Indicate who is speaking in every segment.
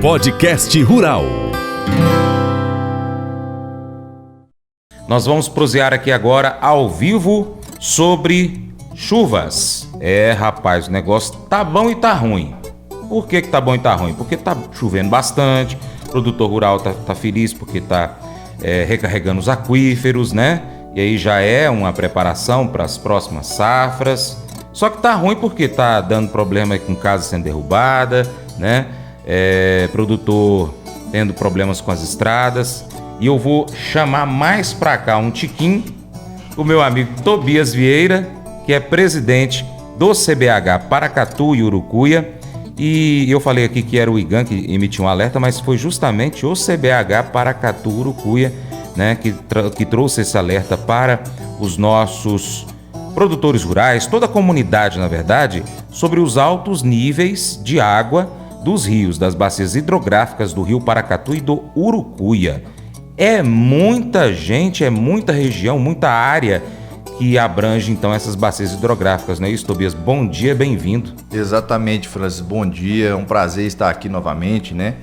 Speaker 1: Podcast Rural.
Speaker 2: Nós vamos prosear aqui agora ao vivo sobre chuvas. Rapaz, o negócio tá bom e tá ruim. Por que tá bom e tá ruim? Porque tá chovendo bastante, o produtor rural tá feliz porque tá recarregando os aquíferos, né? E aí já é uma preparação para as próximas safras. Só que tá ruim porque tá dando problema com casa sendo derrubada, né? Produtor tendo problemas com as estradas. E eu vou chamar mais pra cá um tiquinho, o meu amigo Tobias Vieira, que é presidente do CBH Paracatu e Urucuia. E eu falei aqui que era o IGAM que emitiu um alerta, mas foi justamente o CBH Paracatu Urucuia, né, que trouxe esse alerta para os nossos produtores rurais, toda a comunidade, na verdade, sobre os altos níveis de água dos rios, das bacias hidrográficas do rio Paracatu e do Urucuia. É muita gente, é muita região, muita área que abrange então essas bacias hidrográficas, não é isso, Tobias? Bom dia, bem-vindo.
Speaker 3: Exatamente, Francis, bom dia, é um prazer estar aqui novamente, né?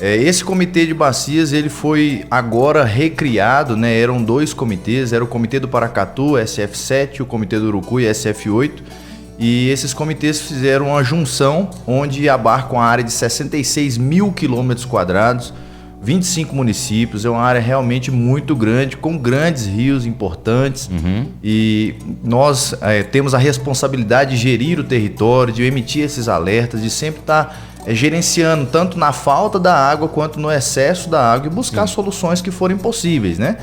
Speaker 3: Esse comitê de bacias, ele foi agora recriado, né? Eram dois comitês, era o comitê do Paracatu, SF7, o comitê do Urucuia, SF8, e esses comitês fizeram uma junção onde abarcam a área de 66 mil quilômetros quadrados, 25 municípios, é uma área realmente muito grande, com grandes rios importantes. E nós temos a responsabilidade de gerir o território, de emitir esses alertas, de sempre estar gerenciando tanto na falta da água quanto no excesso da água e buscar soluções que forem possíveis, né?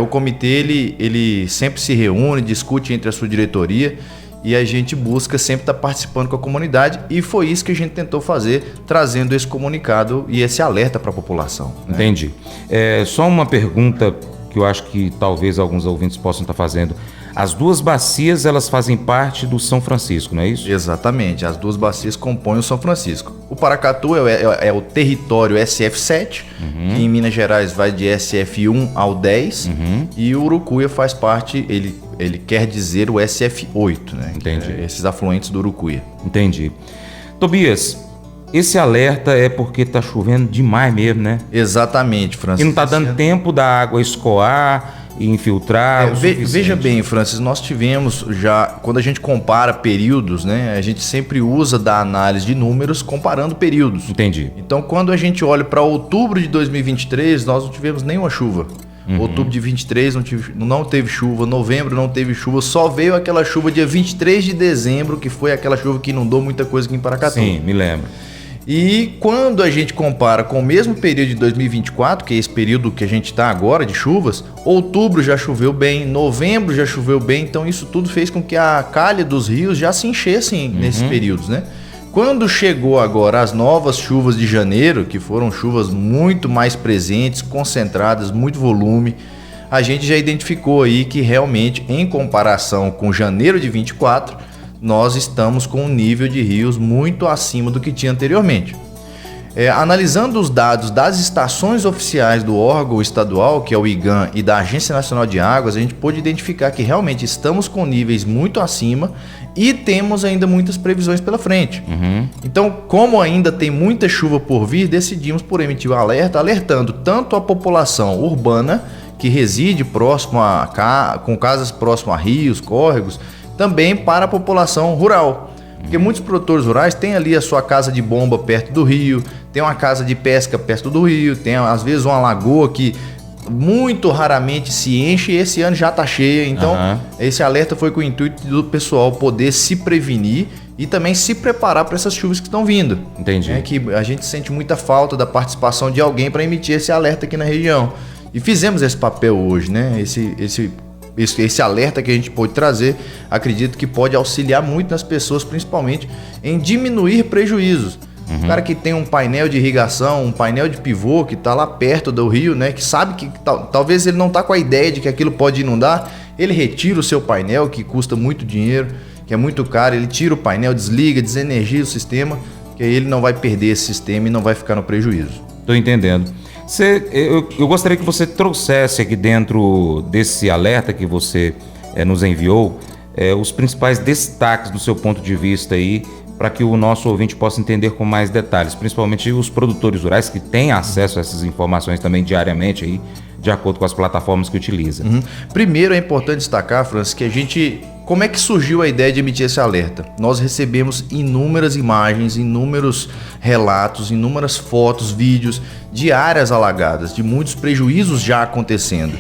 Speaker 3: O comitê ele sempre se reúne, discute entre a sua diretoria e a gente busca sempre estar participando com a comunidade, e foi isso que a gente tentou fazer, trazendo esse comunicado e esse alerta para a população, né?
Speaker 2: Entendi. Só uma pergunta que eu acho que talvez alguns ouvintes possam estar fazendo. As duas bacias, elas fazem parte do São Francisco, não é isso?
Speaker 3: Exatamente, as duas bacias compõem o São Francisco. O Paracatu é o território SF7, que em Minas Gerais vai de SF1 ao 10, e o Urucuia faz parte, ele quer dizer o SF8, né?
Speaker 2: Entendi.
Speaker 3: Esses afluentes do Urucuia.
Speaker 2: Entendi. Tobias, esse alerta é porque tá chovendo demais mesmo, né?
Speaker 3: Exatamente, Francis.
Speaker 2: E não tá dando tempo da água escoar e infiltrar.
Speaker 3: Veja bem, Francis, nós tivemos já, quando a gente compara períodos, né, a gente sempre usa da análise de números comparando períodos.
Speaker 2: Entendi.
Speaker 3: Então, quando a gente olha para outubro de 2023, nós não tivemos nenhuma chuva. Outubro de 23 não teve chuva, novembro não teve chuva, só veio aquela chuva dia 23 de dezembro, que foi aquela chuva que inundou muita coisa aqui em Paracatu.
Speaker 2: Sim, me lembro.
Speaker 3: E quando a gente compara com o mesmo período de 2024, que é esse período que a gente está agora de chuvas, outubro já choveu bem, novembro já choveu bem, então isso tudo fez com que a calha dos rios já se enchessem nesses períodos, né? Quando chegou agora as novas chuvas de janeiro, que foram chuvas muito mais presentes, concentradas, muito volume, a gente já identificou aí que realmente, em comparação com janeiro de 24, nós estamos com um nível de rios muito acima do que tinha anteriormente. Analisando os dados das estações oficiais do órgão estadual, que é o IGAM, e da Agência Nacional de Águas, a gente pôde identificar que realmente estamos com níveis muito acima e temos ainda muitas previsões pela frente. Então, como ainda tem muita chuva por vir, decidimos por emitir o alerta, alertando tanto a população urbana, que reside próximo com casas próximo a rios, córregos, também para a população rural. Porque muitos produtores rurais têm ali a sua casa de bomba perto do rio, tem uma casa de pesca perto do rio, tem às vezes uma lagoa que muito raramente se enche e esse ano já está cheia. Então, esse alerta foi com o intuito do pessoal poder se prevenir e também se preparar para essas chuvas que estão vindo.
Speaker 2: Entendi.
Speaker 3: Que a gente sente muita falta da participação de alguém para emitir esse alerta aqui na região. E fizemos esse papel hoje, né? Esse alerta que a gente pôde trazer, acredito que pode auxiliar muito nas pessoas, principalmente em diminuir prejuízos. O cara que tem um painel de irrigação, um painel de pivô que está lá perto do rio, né, que sabe que talvez ele não está com a ideia de que aquilo pode inundar, ele retira o seu painel, que custa muito dinheiro, que é muito caro, ele tira o painel, desliga, desenergia o sistema, que aí ele não vai perder esse sistema e não vai ficar no prejuízo.
Speaker 2: Estou entendendo. Eu gostaria que você trouxesse aqui dentro desse alerta que você nos enviou, os principais destaques do seu ponto de vista aí para que o nosso ouvinte possa entender com mais detalhes, principalmente os produtores rurais que têm acesso a essas informações também diariamente aí, de acordo com as plataformas que utiliza.
Speaker 3: Primeiro é importante destacar, Francis, que como é que surgiu a ideia de emitir esse alerta? Nós recebemos inúmeras imagens, inúmeros relatos, inúmeras fotos, vídeos de áreas alagadas, de muitos prejuízos já acontecendo.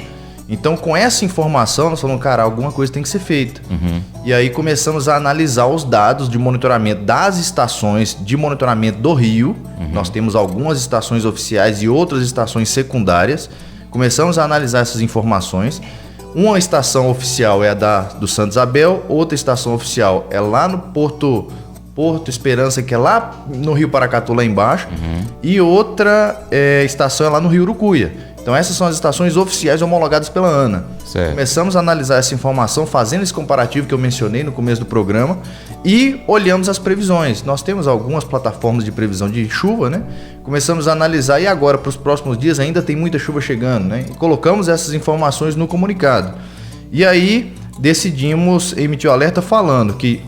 Speaker 3: Então, com essa informação, nós falamos, cara, alguma coisa tem que ser feita. E aí começamos a analisar os dados de monitoramento das estações de monitoramento do rio. Nós temos algumas estações oficiais e outras estações secundárias. Começamos a analisar essas informações. Uma estação oficial é a do Santa Isabel, outra estação oficial é lá no Porto Esperança, que é lá no Rio Paracatu, lá embaixo, e outra estação é lá no Rio Urucuia. Então essas são as estações oficiais homologadas pela ANA.
Speaker 2: Certo.
Speaker 3: Começamos a analisar essa informação, fazendo esse comparativo que eu mencionei no começo do programa, e olhamos as previsões. Nós temos algumas plataformas de previsão de chuva, né? Começamos a analisar, e agora para os próximos dias ainda tem muita chuva chegando, né? E colocamos essas informações no comunicado. E aí decidimos emitir o alerta falando que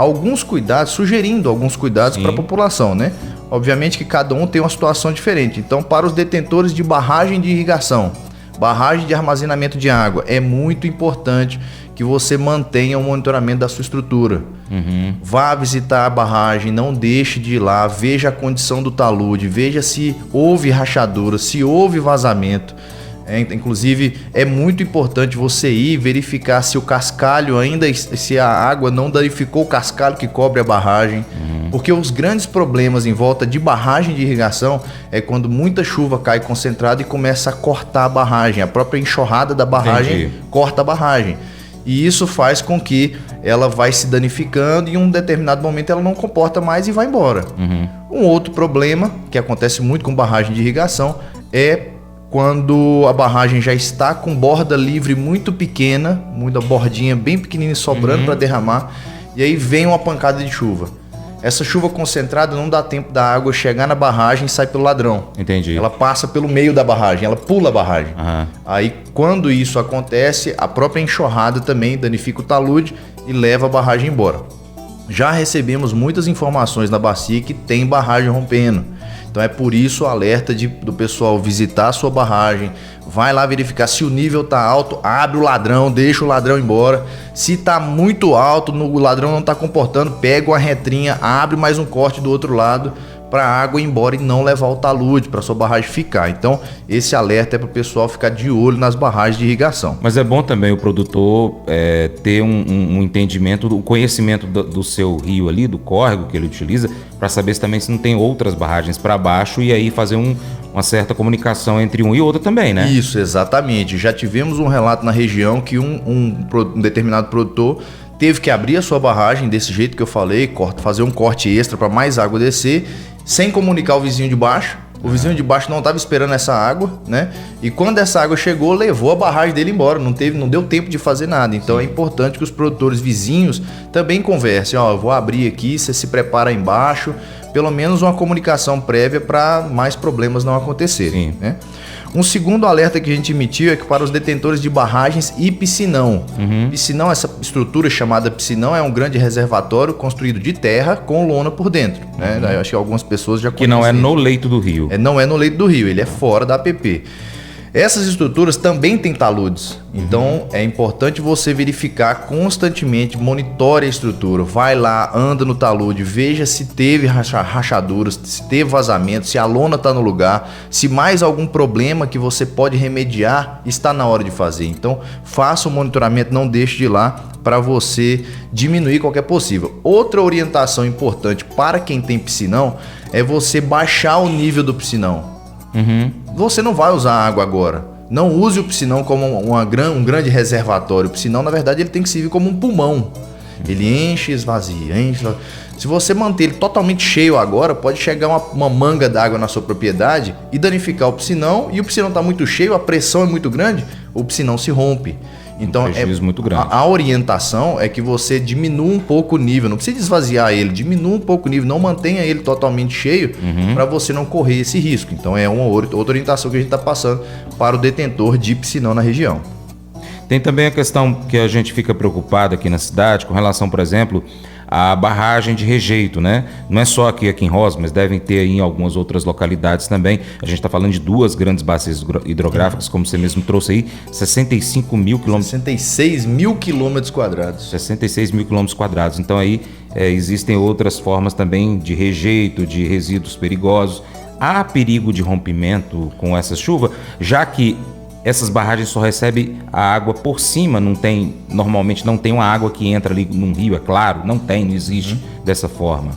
Speaker 3: sugerindo alguns cuidados para a população, né? Obviamente que cada um tem uma situação diferente. Então, para os detentores de barragem de irrigação, barragem de armazenamento de água, é muito importante que você mantenha o monitoramento da sua estrutura. Vá visitar a barragem, não deixe de ir lá, veja a condição do talude, veja se houve rachadura, se houve vazamento. Inclusive, é muito importante você ir verificar se o cascalho se a água não danificou o cascalho que cobre a barragem. Porque os grandes problemas em volta de barragem de irrigação é quando muita chuva cai concentrada e começa a cortar a barragem. A própria enxurrada da barragem corta a barragem. E isso faz com que ela vai se danificando e em um determinado momento ela não comporta mais e vai embora. Um outro problema que acontece muito com barragem de irrigação é quando a barragem já está com borda livre muito pequena, muita bordinha bem pequenininha sobrando para derramar, e aí vem uma pancada de chuva. Essa chuva concentrada não dá tempo da água chegar na barragem e sair pelo ladrão.
Speaker 2: Entendi.
Speaker 3: Ela passa pelo meio da barragem, ela pula a barragem. Aí, quando isso acontece, a própria enxurrada também danifica o talude e leva a barragem embora. Já recebemos muitas informações na bacia que tem barragem rompendo. Então é por isso o alerta do pessoal visitar a sua barragem, vai lá verificar se o nível está alto, abre o ladrão, deixa o ladrão embora. Se está muito alto, o ladrão não está comportando, pega uma retrinha, abre mais um corte do outro lado para a água ir embora e não levar o talude, para a sua barragem ficar. Então esse alerta é para o pessoal ficar de olho nas barragens de irrigação.
Speaker 2: Mas é bom também o produtor ter um entendimento, o conhecimento do seu rio ali, do córrego que ele utiliza, para saber se não tem outras barragens para baixo e aí fazer uma certa comunicação entre um e outro também, né?
Speaker 3: Isso, exatamente. Já tivemos um relato na região que um determinado produtor teve que abrir a sua barragem desse jeito que eu falei, fazer um corte extra para mais água descer, sem comunicar o vizinho de baixo. O vizinho de baixo não estava esperando essa água, né? E quando essa água chegou, levou a barragem dele embora. Não deu tempo de fazer nada. Então é importante que os produtores vizinhos também conversem. Eu vou abrir aqui, você se prepara aí embaixo. Pelo menos uma comunicação prévia para mais problemas não acontecerem, né? Um segundo alerta que a gente emitiu é que para os detentores de barragens e piscinão. Piscinão, essa estrutura chamada piscinão, é um grande reservatório construído de terra com lona por dentro, né? Eu acho que algumas pessoas já conhecem.
Speaker 2: Que não é no leito do rio.
Speaker 3: Não é no leito do rio, ele é fora da APP. Essas estruturas também têm taludes, então é importante você verificar constantemente, monitore a estrutura, vai lá, anda no talude, veja se teve rachaduras, se teve vazamento, se a lona está no lugar, se mais algum problema que você pode remediar está na hora de fazer. Então faça o monitoramento, não deixe de ir lá para você diminuir qualquer possível. Outra orientação importante para quem tem piscinão é você baixar o nível do piscinão. Você não vai usar água agora. Não use o piscinão como um grande reservatório. O piscinão, na verdade, ele tem que servir como um pulmão. Ele enche, esvazia, enche. Se você manter ele totalmente cheio agora, pode chegar uma manga d'água na sua propriedade e danificar o piscinão. E o piscinão está muito cheio, a pressão é muito grande, o piscinão se rompe. Então,
Speaker 2: muito grande.
Speaker 3: A orientação é que você diminua um pouco o nível, não precisa esvaziar ele, diminua um pouco o nível, não mantenha ele totalmente cheio para você não correr esse risco. Então é uma outra orientação que a gente está passando para o detentor de piscinão na região.
Speaker 2: Tem também a questão que a gente fica preocupado aqui na cidade com relação, por exemplo, a barragem de rejeito, né? Não é só aqui em Rosa, mas devem ter aí em algumas outras localidades também. A gente está falando de 2 grandes bacias hidrográficas, como você mesmo trouxe aí, 65 mil quilômetros.
Speaker 3: 66 mil quilômetros quadrados.
Speaker 2: 66 mil quilômetros quadrados. Então aí existem outras formas também de rejeito, de resíduos perigosos. Há perigo de rompimento com essa chuva, já que essas barragens só recebem a água por cima, normalmente não tem uma água que entra ali num rio, é claro, não existe dessa forma.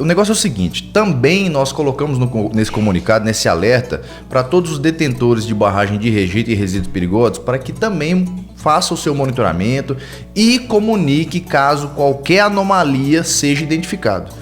Speaker 3: O negócio é o seguinte, também nós colocamos nesse comunicado, nesse alerta, para todos os detentores de barragem de rejeito e resíduos perigosos, para que também faça o seu monitoramento e comunique caso qualquer anomalia seja identificado.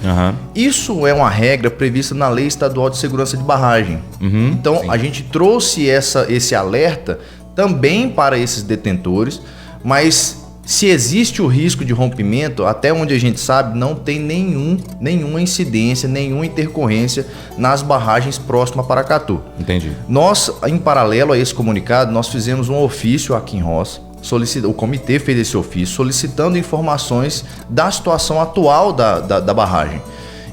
Speaker 3: Isso é uma regra prevista na Lei Estadual de Segurança de Barragem. Então, sim, a gente trouxe esse alerta também para esses detentores, mas se existe o risco de rompimento, até onde a gente sabe, não tem nenhuma incidência, nenhuma intercorrência nas barragens próximas a Paracatu.
Speaker 2: Entendi.
Speaker 3: Nós, em paralelo a esse comunicado, nós fizemos um ofício aqui em Roça. O comitê fez esse ofício solicitando informações da situação atual da barragem.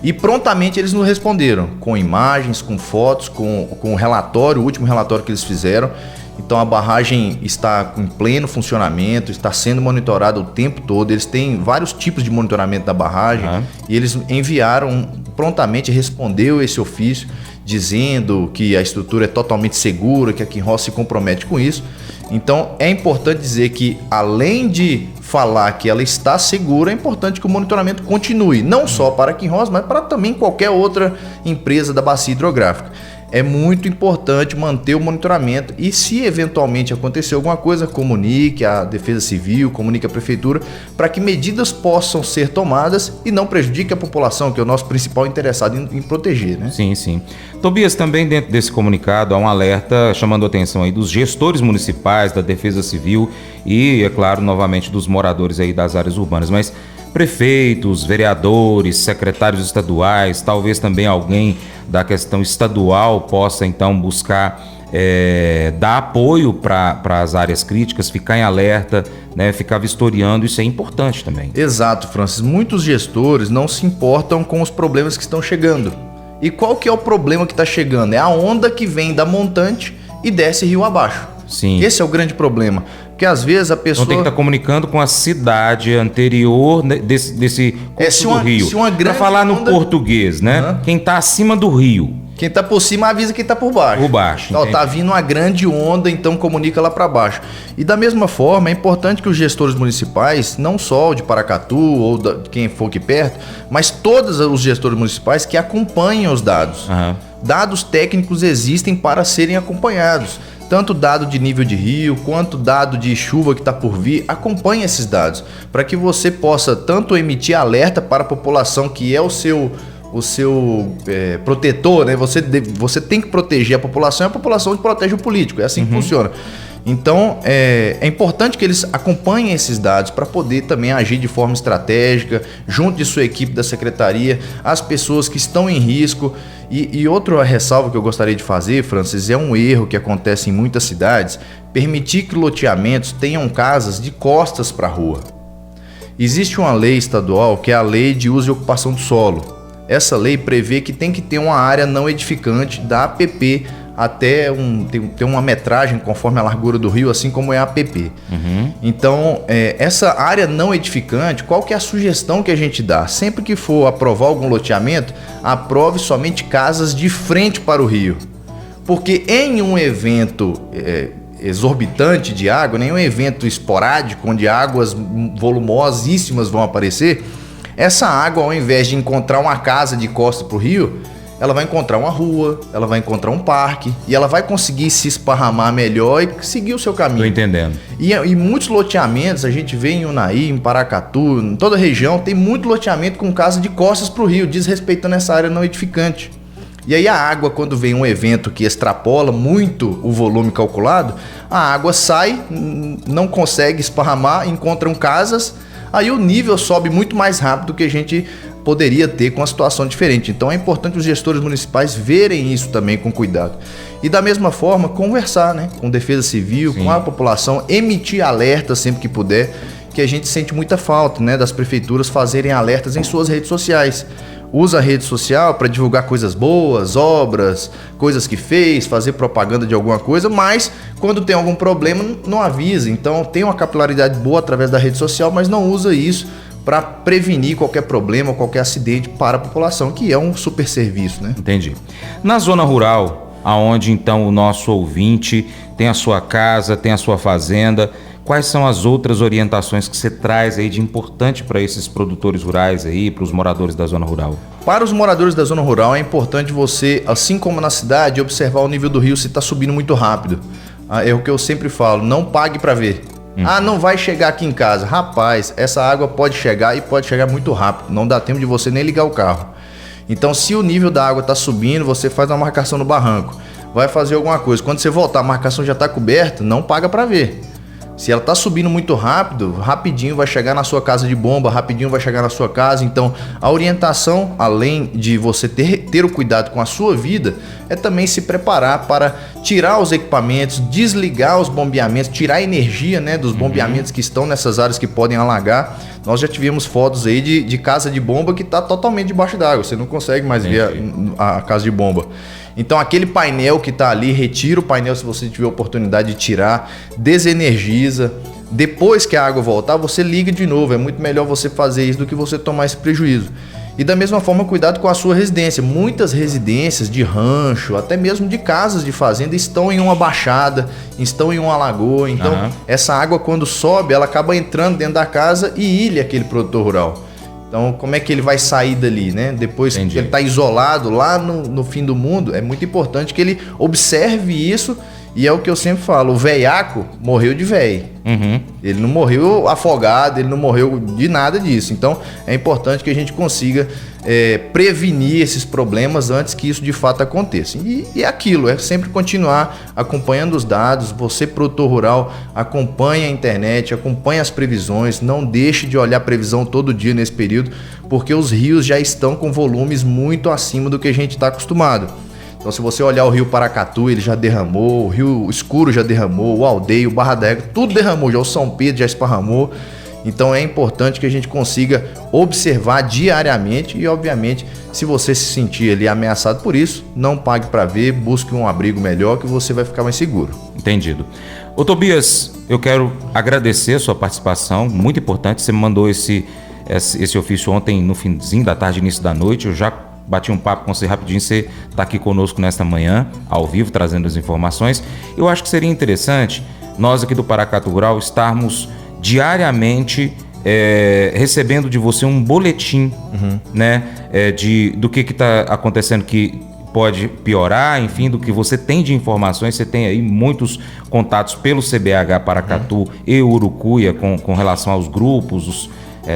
Speaker 3: E prontamente eles nos responderam, com imagens, com fotos, com o relatório, o último relatório que eles fizeram. Então a barragem está em pleno funcionamento, está sendo monitorada o tempo todo. Eles têm vários tipos de monitoramento da barragem e eles enviaram prontamente, respondeu esse ofício, dizendo que a estrutura é totalmente segura, que a Kinross se compromete com isso. Então é importante dizer que, além de falar que ela está segura, é importante que o monitoramento continue, não só para a Kinross, mas para também qualquer outra empresa da bacia hidrográfica. É muito importante manter o monitoramento e, se eventualmente acontecer alguma coisa, comunique a Defesa Civil, comunique a Prefeitura, para que medidas possam ser tomadas e não prejudique a população, que é o nosso principal interessado em proteger, né?
Speaker 2: Sim, sim. Tobias, também dentro desse comunicado há um alerta chamando a atenção aí dos gestores municipais, da Defesa Civil e, é claro, novamente dos moradores aí das áreas urbanas, mas prefeitos, vereadores, secretários estaduais, talvez também alguém da questão estadual possa então buscar dar apoio para as áreas críticas, ficar em alerta, né, ficar vistoriando, isso é importante também.
Speaker 3: Exato, Francis. Muitos gestores não se importam com os problemas que estão chegando. E qual que é o problema que está chegando? É a onda que vem da montante e desce rio abaixo.
Speaker 2: Sim.
Speaker 3: Esse é o grande problema. Porque às vezes a pessoa...
Speaker 2: Então tem que estar comunicando com a cidade anterior desse curso do rio. Para falar no português, né? Quem está acima do rio.
Speaker 3: Quem está por cima avisa quem está por baixo.
Speaker 2: Por baixo.
Speaker 3: Então, tá vindo uma grande onda, então comunica lá para baixo. E da mesma forma, é importante que os gestores municipais, não só o de Paracatu ou de quem for aqui perto, mas todos os gestores municipais que acompanhem os dados. Dados técnicos existem para serem acompanhados. Tanto dado de nível de rio, quanto dado de chuva que está por vir, acompanhe esses dados, para que você possa tanto emitir alerta para a população, que é o seu protetor, né? Você tem que proteger a população e a população protege o político, é assim que funciona. Então, é importante que eles acompanhem esses dados para poder também agir de forma estratégica, junto de sua equipe da secretaria, as pessoas que estão em risco. E outra ressalva que eu gostaria de fazer, Francis, é um erro que acontece em muitas cidades, permitir que loteamentos tenham casas de costas para a rua. Existe uma lei estadual que é a Lei de Uso e Ocupação do Solo. Essa lei prevê que tem que ter uma área não edificante da APP até tem uma metragem conforme a largura do rio, assim como é a APP. Então, essa área não edificante, qual que é a sugestão que a gente dá? Sempre que for aprovar algum loteamento, aprove somente casas de frente para o rio. Porque em um evento exorbitante de água, nenhum evento esporádico, onde águas volumosíssimas vão aparecer, essa água, ao invés de encontrar uma casa de costa para o rio, ela vai encontrar uma rua, ela vai encontrar um parque e ela vai conseguir se esparramar melhor e seguir o seu caminho.
Speaker 2: Tô entendendo.
Speaker 3: E muitos loteamentos, a gente vê em Unai, em Paracatu, em toda a região, tem muito loteamento com casa de costas para o rio, desrespeitando essa área não edificante. E aí a água, quando vem um evento que extrapola muito o volume calculado, a água sai, não consegue esparramar, encontram casas, aí o nível sobe muito mais rápido do que a gente poderia ter com uma situação diferente. Então é importante os gestores municipais verem isso também com cuidado. E da mesma forma, conversar, né, com Defesa Civil, com a população, emitir alerta sempre que puder. que a gente sente muita falta, né, das prefeituras fazerem alertas em suas redes sociais. Usa a rede social para divulgar coisas boas, obras, coisas que fez, fazer propaganda de alguma coisa, mas quando tem algum problema não avisa. Então tem uma capilaridade boa através da rede social, mas não usa isso para prevenir qualquer problema, qualquer acidente para a população, que é um super serviço, né?
Speaker 2: Entendi. Na zona rural, aonde então o nosso ouvinte tem a sua casa, tem a sua fazenda, quais são as outras orientações que você traz aí de importante para esses produtores rurais aí, para os moradores da zona rural?
Speaker 3: Para os moradores da zona rural é importante você, assim como na cidade, observar o nível do rio se está subindo muito rápido. É o que eu sempre falo, não pague para ver. Não vai chegar aqui em casa. Rapaz, essa água pode chegar e pode chegar muito rápido. Não dá tempo de você nem ligar o carro. Então, se o nível da água está subindo, você faz uma marcação no barranco. Vai fazer alguma coisa. Quando você voltar, a marcação já está coberta, não paga para ver. Se ela está subindo muito rápido, rapidinho vai chegar na sua casa de bomba, rapidinho vai chegar na sua casa. Então, a orientação, além de você ter o cuidado com a sua vida, é também se preparar para tirar os equipamentos, desligar os bombeamentos, tirar a energia, né, dos bombeamentos que estão nessas áreas que podem alagar. Nós já tivemos fotos aí de casa de bomba que está totalmente debaixo d'água. Você não consegue mais ver a casa de bomba. Então aquele painel que está ali, retira o painel se você tiver oportunidade de tirar, desenergiza. Depois que a água voltar, você liga de novo. É muito melhor você fazer isso do que você tomar esse prejuízo. E da mesma forma, cuidado com a sua residência. Muitas residências de rancho, até mesmo de casas de fazenda, estão em uma baixada, estão em uma lagoa. Então, essa água, quando sobe, ela acaba entrando dentro da casa e ilha aquele produtor rural. Então, como é que ele vai sair dali, né? Depois que ele está isolado lá no fim do mundo, é muito importante que ele observe isso. E é o que eu sempre falo, o veiaco morreu de véio. Ele não morreu afogado, ele não morreu de nada disso. Então, é importante que a gente consiga prevenir esses problemas antes que isso de fato aconteça. E é aquilo, é sempre continuar acompanhando os dados. Você, produtor rural, acompanha a internet, acompanha as previsões, não deixe de olhar a previsão todo dia nesse período, porque os rios já estão com volumes muito acima do que a gente está acostumado. Então, se você olhar o rio Paracatu, ele já derramou, o Rio Escuro já derramou, o Aldeia, o Barra da Égua, tudo derramou, já o São Pedro já esparramou. Então, é importante que a gente consiga observar diariamente e, obviamente, se você se sentir ali ameaçado por isso, não pague para ver, busque um abrigo melhor que você vai ficar mais seguro.
Speaker 2: Entendido. Ô Tobias, eu quero agradecer a sua participação, muito importante. Você me mandou esse ofício ontem no finzinho da tarde, início da noite. Eu já bati um papo com você rapidinho, você está aqui conosco nesta manhã, ao vivo, trazendo as informações. Eu acho que seria interessante nós aqui do Paracatu Rural estarmos diariamente recebendo de você um boletim, né, do que está acontecendo que pode piorar, enfim, do que você tem de informações. Você tem aí muitos contatos pelo CBH Paracatu e Urucuia com relação aos grupos,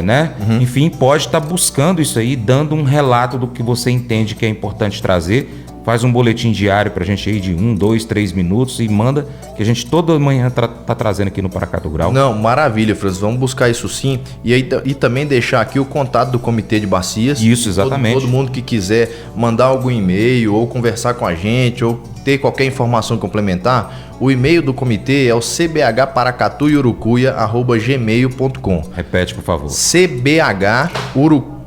Speaker 2: né? Enfim, pode estar buscando isso aí, dando um relato do que você entende que é importante trazer. Faz um boletim diário pra gente aí de 1, 2, 3 minutos e manda, que a gente toda manhã tá trazendo aqui no Paracatu Rural.
Speaker 3: Não, maravilha, Francis, vamos buscar isso sim. E também deixar aqui o contato do Comitê de Bacias.
Speaker 2: Isso, exatamente.
Speaker 3: Todo mundo que quiser mandar algum e-mail ou conversar com a gente ou ter qualquer informação complementar, o e-mail do comitê é o cbhparacatuiurucuia@gmail.com.
Speaker 2: Repete, por favor.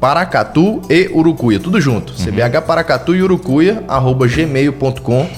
Speaker 3: Paracatu e Urucuia, tudo junto. cbhparacatuiurucuia@gmail.com.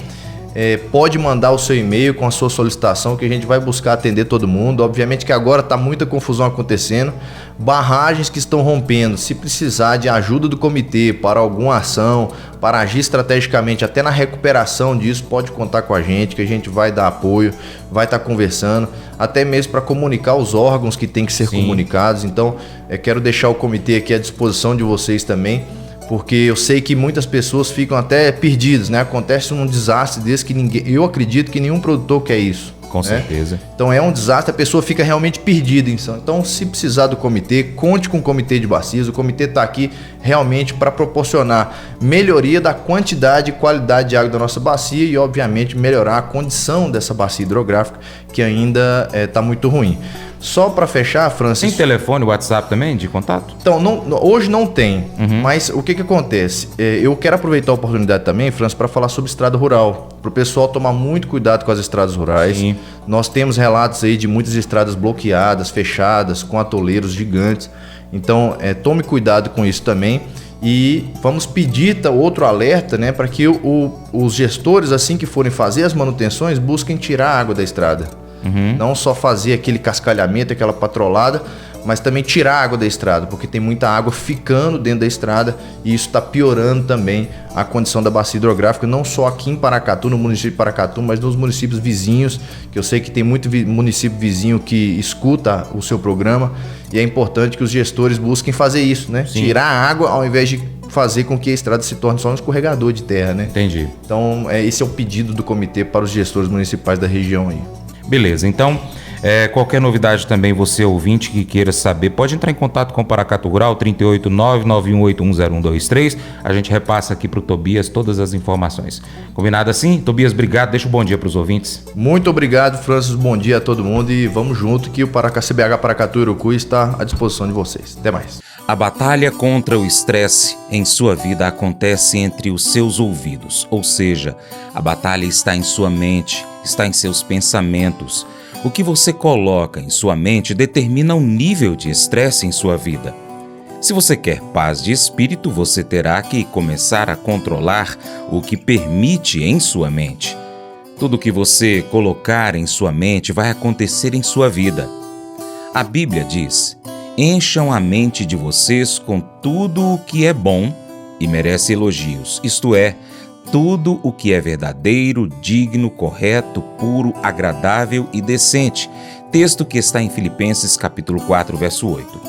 Speaker 3: Pode mandar o seu e-mail com a sua solicitação que a gente vai buscar atender todo mundo. Obviamente que agora está muita confusão acontecendo, barragens que estão rompendo. Se precisar de ajuda do comitê para alguma ação, para agir estrategicamente até na recuperação disso, pode contar com a gente, que a gente vai dar apoio, vai estar conversando, até mesmo para comunicar os órgãos que têm que ser comunicados. Então, quero deixar o comitê aqui à disposição de vocês também, porque eu sei que muitas pessoas ficam até perdidas, né? Acontece um desastre desse que eu acredito que nenhum produtor quer isso.
Speaker 2: Com certeza.
Speaker 3: Então é um desastre, a pessoa fica realmente perdida. Então, se precisar do comitê, conte com o Comitê de Bacias. O comitê está aqui realmente para proporcionar melhoria da quantidade e qualidade de água da nossa bacia e, obviamente, melhorar a condição dessa bacia hidrográfica, que ainda está muito ruim. Só para fechar, Francis...
Speaker 2: Tem telefone, WhatsApp também de contato?
Speaker 3: Então, hoje não tem, mas o que acontece? Eu quero aproveitar a oportunidade também, Francis, para falar sobre estrada rural, para o pessoal tomar muito cuidado com as estradas rurais.
Speaker 2: Sim.
Speaker 3: Nós temos relatos aí de muitas estradas bloqueadas, fechadas, com atoleiros gigantes. Então, tome cuidado com isso também. E vamos pedir outro alerta, né, para que os gestores, assim que forem fazer as manutenções, busquem tirar a água da estrada. Não só fazer aquele cascalhamento, aquela patrolada, mas também tirar a água da estrada, porque tem muita água ficando dentro da estrada e isso está piorando também a condição da bacia hidrográfica, não só aqui em Paracatu, no município de Paracatu, mas nos municípios vizinhos, que eu sei que tem muito município vizinho que escuta o seu programa e é importante que os gestores busquem fazer isso, né?
Speaker 2: Sim.
Speaker 3: Tirar a água ao invés de fazer com que a estrada se torne só um escorregador de terra, né?
Speaker 2: Entendi.
Speaker 3: Então, esse é o pedido do comitê para os gestores municipais da região aí.
Speaker 2: Beleza, então qualquer novidade também, você ouvinte que queira saber, pode entrar em contato com o Paracatu Rural, 389-91810123. A gente repassa aqui para o Tobias todas as informações. Combinado assim? Tobias, obrigado, deixa um bom dia para os ouvintes.
Speaker 3: Muito obrigado, Francis, bom dia a todo mundo e vamos junto que o CBH Paracatu Urucu está à disposição de vocês. Até mais.
Speaker 1: A batalha contra o estresse em sua vida acontece entre os seus ouvidos, ou seja, a batalha está em sua mente, está em seus pensamentos. O que você coloca em sua mente determina o nível de estresse em sua vida. Se você quer paz de espírito, você terá que começar a controlar o que permite em sua mente. Tudo que você colocar em sua mente vai acontecer em sua vida. A Bíblia diz: encham a mente de vocês com tudo o que é bom e merece elogios, isto é, tudo o que é verdadeiro, digno, correto, puro, agradável e decente. Texto que está em Filipenses capítulo 4, verso 8.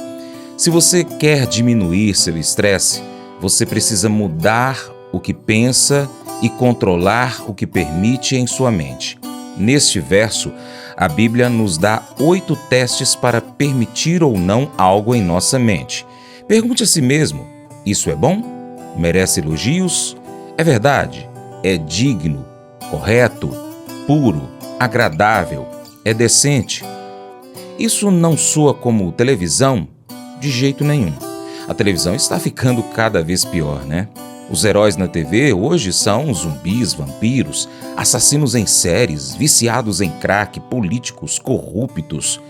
Speaker 1: Se você quer diminuir seu estresse, você precisa mudar o que pensa e controlar o que permite em sua mente. Neste verso, a Bíblia nos dá 8 testes para permitir ou não algo em nossa mente. Pergunte a si mesmo: isso é bom? Merece elogios? É verdade? É digno? Correto? Puro? Agradável? É decente? Isso não soa como televisão? De jeito nenhum. A televisão está ficando cada vez pior, né? Os heróis na TV hoje são zumbis, vampiros, assassinos em séries, viciados em crack, políticos corruptos.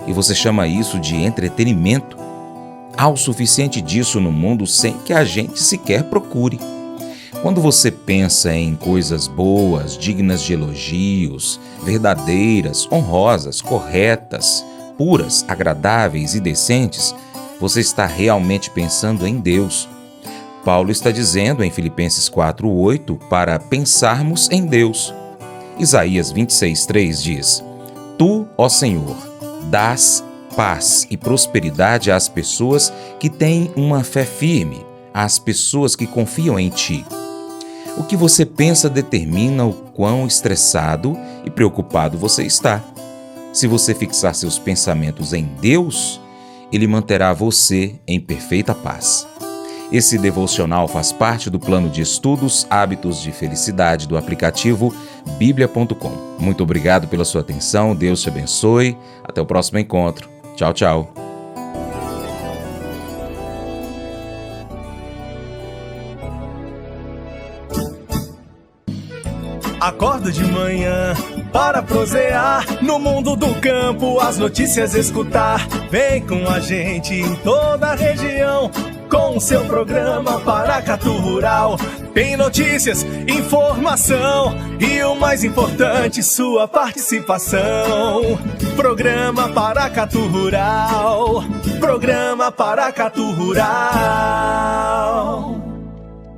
Speaker 1: E você chama isso de entretenimento? Há o suficiente disso no mundo sem que a gente sequer procure. Quando você pensa em coisas boas, dignas de elogios, verdadeiras, honrosas, corretas, puras, agradáveis e decentes, você está realmente pensando em Deus. Paulo está dizendo em Filipenses 4:8 para pensarmos em Deus. Isaías 26:3 diz: Tu, ó Senhor, dás paz e prosperidade às pessoas que têm uma fé firme, às pessoas que confiam em Ti. O que você pensa determina o quão estressado e preocupado você está. Se você fixar seus pensamentos em Deus, Ele manterá você em perfeita paz. Esse devocional faz parte do plano de estudos Hábitos de Felicidade do aplicativo biblia.com. Muito obrigado pela sua atenção, Deus te abençoe. Até o próximo encontro. Tchau, tchau.
Speaker 4: Acordo de manhã para prosear no mundo do campo, as notícias escutar. Vem com a gente em toda a região com o seu programa Paracatu Rural. Tem notícias, informação e o mais importante, sua participação. Programa Paracatu Rural. Programa Paracatu Rural.